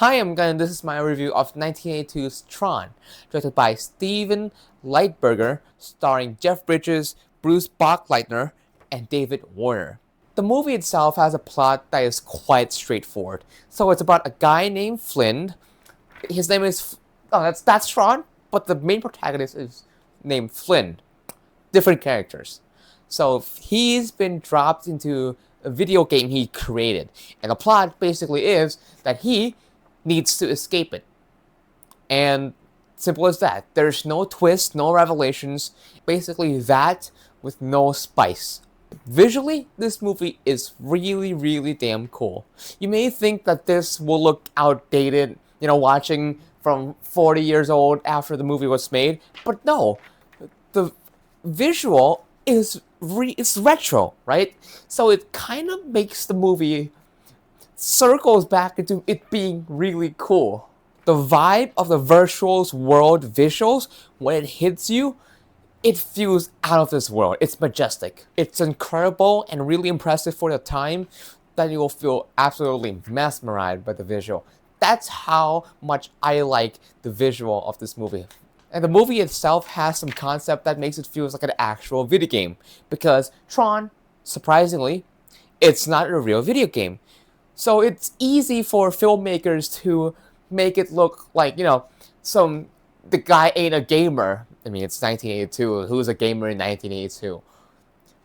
Hi, I'm Gunn, and this is my review of 1982's Tron, directed by Steven Lightberger, starring Jeff Bridges, Bruce Boxleitner, and David Warner. The movie itself has a plot that is quite straightforward. So it's about a guy named Flynn. His name is that's Tron, but the main protagonist is named Flynn. Different characters. So he's been dropped into a video game he created, and the plot basically is that he needs to escape it. And simple as that. There's no twist, no revelations. Basically that with no spice. Visually, this movie is really, really damn cool. You may think that this will look outdated, watching from 40 years old after the movie was made, but no. The visual is it's retro, right? So it kind of makes the movie circles back into it being really cool. The vibe of the virtual world visuals, when it hits you, it feels out of this world. It's majestic. It's incredible and really impressive for the time that you will feel absolutely mesmerized by the visual. That's how much I like the visual of this movie. And the movie itself has some concept that makes it feel like an actual video game. Because Tron, surprisingly, it's not a real video game. So it's easy for filmmakers to make it look like, the guy ain't a gamer. I mean, it's 1982. Who's a gamer in 1982?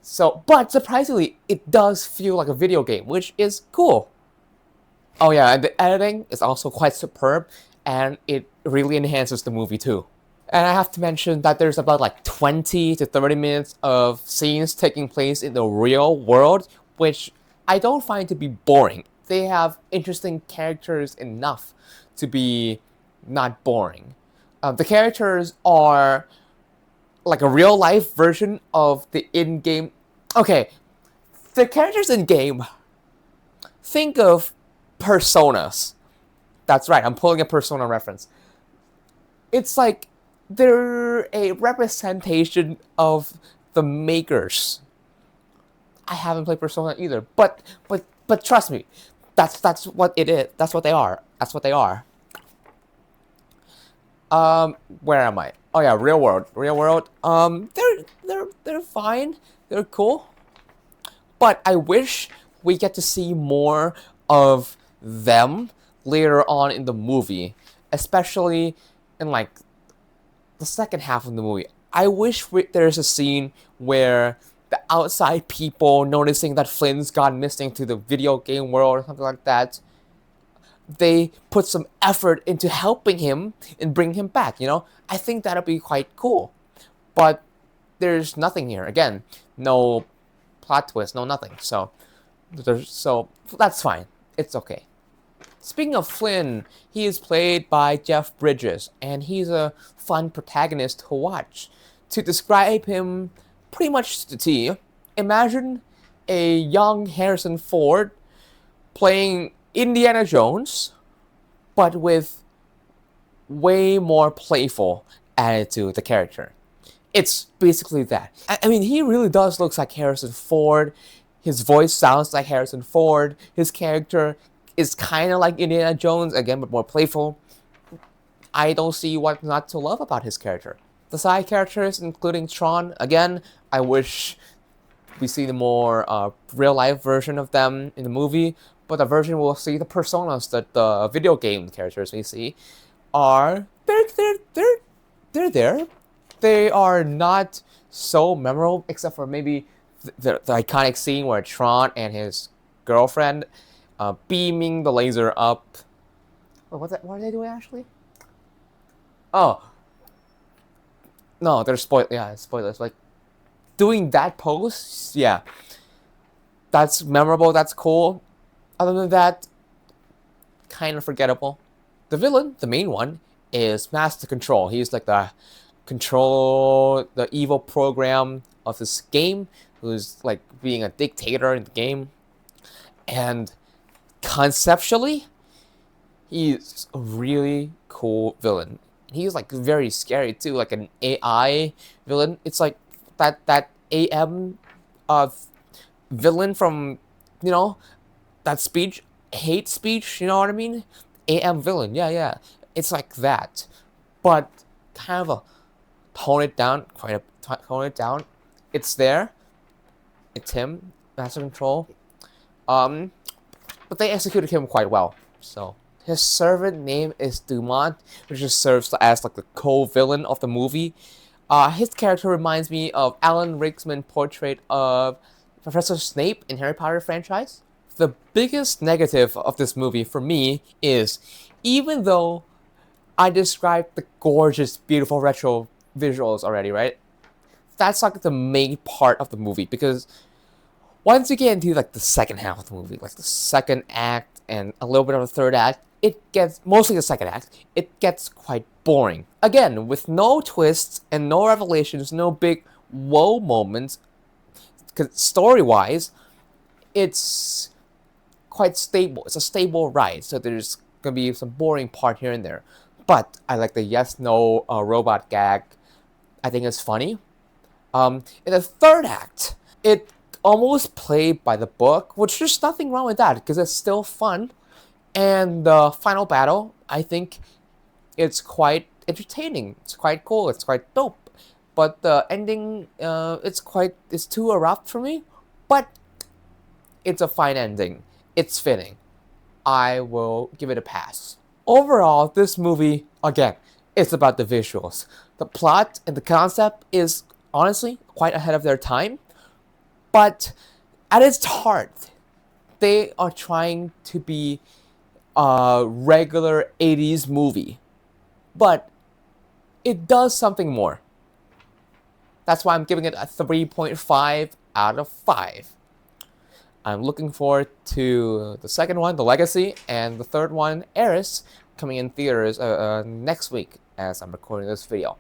So, but surprisingly, it does feel like a video game, which is cool. Oh yeah, and the editing is also quite superb, and it really enhances the movie too. And I have to mention that there's about like 20 to 30 minutes of scenes taking place in the real world, which I don't find to be boring. They have interesting characters enough to be not boring. The characters are like a real life version of the in-game. Okay, the characters in game. Think of personas. That's right, I'm pulling a Persona reference. It's like they're a representation of the makers. I haven't played Persona either, but trust me, that's what it is. That's what they are. That's what they are. Where am I? Oh yeah, real world. Real world. They're fine. They're cool. But I wish we get to see more of them later on in the movie, especially in like the second half of the movie. I wish there's a scene where the outside people noticing that Flynn's gone missing to the video game world or something like that, they put some effort into helping him and bring him back, I think that'll be quite cool. But there's nothing here. Again, no plot twist, no nothing. So that's fine. It's okay. Speaking of Flynn, he is played by Jeff Bridges, and he's a fun protagonist to watch. To describe him pretty much to the T, imagine a young Harrison Ford playing Indiana Jones, but with way more playful attitude to the character. It's basically that. I mean, he really does look like Harrison Ford. His voice sounds like Harrison Ford. His character is kind of like Indiana Jones, again, but more playful. I don't see what not to love about his character. The side characters, including Tron, again, I wish we see the more real-life version of them in the movie, but the version we'll see, the personas that the video game characters we see, are they're there. They are not so memorable, except for maybe the iconic scene where Tron and his girlfriend beaming the laser up. What are they doing actually? Oh, no, they're spoilers. Like doing that pose, yeah, that's memorable. That's cool. Other than that, kind of forgettable. The villain, the main one, is Master Control. He's like the evil program of this game, who's like being a dictator in the game. And conceptually, he's a really cool villain. He's like very scary too, like an AI villain. It's like that AM villain from that speech, hate speech, you know what I mean? AM villain. Yeah. It's like that, but kind of a tone it down, tone it down. It's there. It's him, Master Control. But they executed him quite well. So his servant name is Dumont, which just serves as like the co-villain of the movie. His character reminds me of Alan Rickman's portrait of Professor Snape in Harry Potter franchise. The biggest negative of this movie for me is, even though I described the gorgeous, beautiful retro visuals already, right? That's like the main part of the movie, because once you get into like the second half of the movie, like the second act and a little bit of the third act, it gets, mostly the second act, it gets quite boring. Again, with no twists and no revelations, no big whoa moments, because story-wise, it's quite stable. It's a stable ride, so there's gonna be some boring part here and there. But I like the yes/no robot gag. I think it's funny. In the third act, it almost played by the book, which there's nothing wrong with that because it's still fun. And the final battle, I think it's quite entertaining. It's quite cool. It's quite dope. But the ending, it's too abrupt for me. But it's a fine ending. It's fitting. I will give it a pass. Overall, this movie, again, it's about the visuals. The plot and the concept is honestly quite ahead of their time. But at its heart, they are trying to be a regular 80s movie. But it does something more. That's why I'm giving it a 3.5 out of 5. I'm looking forward to the second one, The Legacy, and the third one, Eris, coming in theaters next week as I'm recording this video.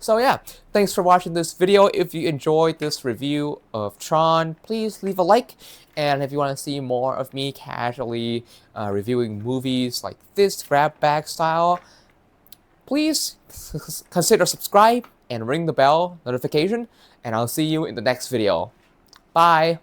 So yeah, thanks for watching this video. If you enjoyed this review of Tron, please leave a like. And if you want to see more of me casually reviewing movies like this grab bag style, please consider subscribe and ring the bell notification. And I'll see you in the next video. Bye!